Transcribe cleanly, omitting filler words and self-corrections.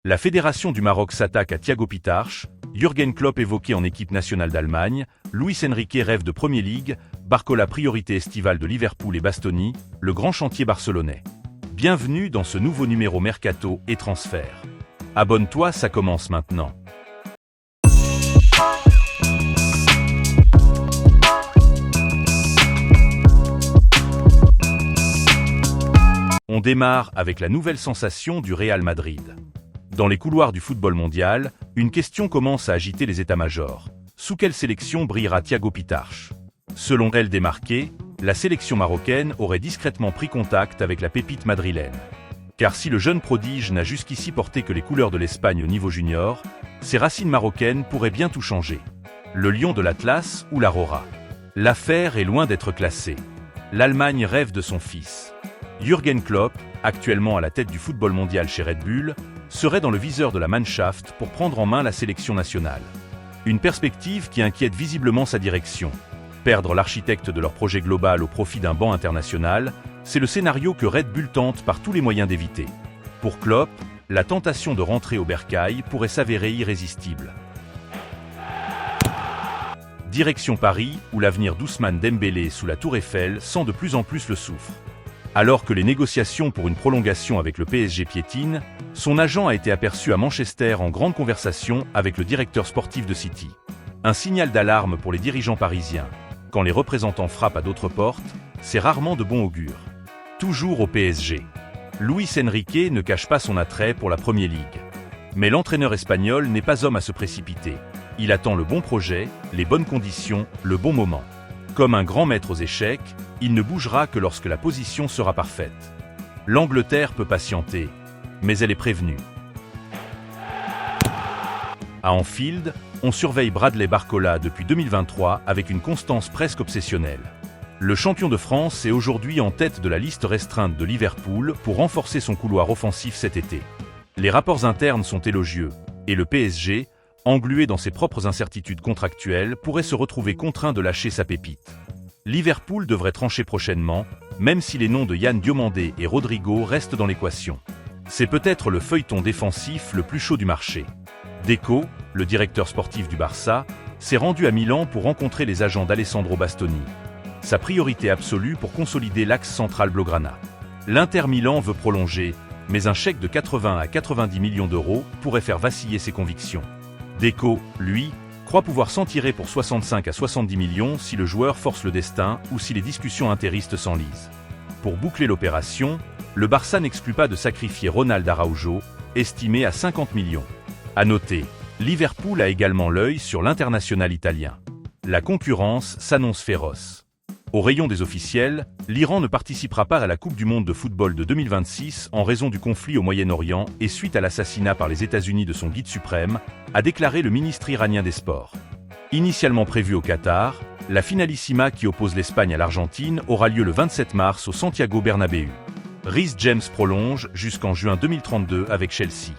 La Fédération du Maroc s'attaque à Thiago Pitarch, Jürgen Klopp évoqué en équipe nationale d'Allemagne, Luis Enrique rêve de Premier League, Barcola priorité estivale de Liverpool et Bastoni, le grand chantier barcelonais. Bienvenue dans ce nouveau numéro Mercato et Transfert. Abonne-toi, ça commence maintenant. On démarre avec la nouvelle sensation du Real Madrid. Dans les couloirs du football mondial, une question commence à agiter les états-majors. Sous quelle sélection brillera Thiago Pitarch? Selon Elle Démarqué, la sélection marocaine aurait discrètement pris contact avec la pépite madrilène. Car si le jeune prodige n'a jusqu'ici porté que les couleurs de l'Espagne au niveau junior, ses racines marocaines pourraient bien tout changer. Le lion de l'Atlas ou la Rora. L'affaire est loin d'être classée. L'Allemagne rêve de son fils. Jürgen Klopp, actuellement à la tête du football mondial chez Red Bull, serait dans le viseur de la Mannschaft pour prendre en main la sélection nationale. Une perspective qui inquiète visiblement sa direction. Perdre l'architecte de leur projet global au profit d'un banc international, c'est le scénario que Red Bull tente par tous les moyens d'éviter. Pour Klopp, la tentation de rentrer au bercail pourrait s'avérer irrésistible. Direction Paris, où l'avenir d'Ousmane Dembélé sous la Tour Eiffel sent de plus en plus le soufre. Alors que les négociations pour une prolongation avec le PSG piétinent, son agent a été aperçu à Manchester en grande conversation avec le directeur sportif de City. Un signal d'alarme pour les dirigeants parisiens. Quand les représentants frappent à d'autres portes, c'est rarement de bon augure. Toujours au PSG. Luis Enrique ne cache pas son attrait pour la Premier League. Mais l'entraîneur espagnol n'est pas homme à se précipiter. Il attend le bon projet, les bonnes conditions, le bon moment. Comme un grand maître aux échecs, il ne bougera que lorsque la position sera parfaite. L'Angleterre peut patienter, mais elle est prévenue. À Anfield, on surveille Bradley Barcola depuis 2023 avec une constance presque obsessionnelle. Le champion de France est aujourd'hui en tête de la liste restreinte de Liverpool pour renforcer son couloir offensif cet été. Les rapports internes sont élogieux, et le PSG, englué dans ses propres incertitudes contractuelles, pourrait se retrouver contraint de lâcher sa pépite. Liverpool devrait trancher prochainement, même si les noms de Yann Diomandé et Rodrigo restent dans l'équation. C'est peut-être le feuilleton défensif le plus chaud du marché. Deco, le directeur sportif du Barça, s'est rendu à Milan pour rencontrer les agents d'Alessandro Bastoni. Sa priorité absolue pour consolider l'axe central blaugrana. L'Inter Milan veut prolonger, mais un chèque de 80 à 90 millions d'euros pourrait faire vaciller ses convictions. Deco, lui, croit pouvoir s'en tirer pour 65 à 70 millions si le joueur force le destin ou si les discussions intéristes s'enlisent. Pour boucler l'opération, le Barça n'exclut pas de sacrifier Ronald Araujo, estimé à 50 millions. À noter, Liverpool a également l'œil sur l'international italien. La concurrence s'annonce féroce. Au rayon des officiels, l'Iran ne participera pas à la Coupe du monde de football de 2026 en raison du conflit au Moyen-Orient et suite à l'assassinat par les États-Unis de son guide suprême, a déclaré le ministre iranien des Sports. Initialement prévue au Qatar, la finalissima qui oppose l'Espagne à l'Argentine aura lieu le 27 mars au Santiago Bernabéu. Reece James prolonge jusqu'en juin 2032 avec Chelsea.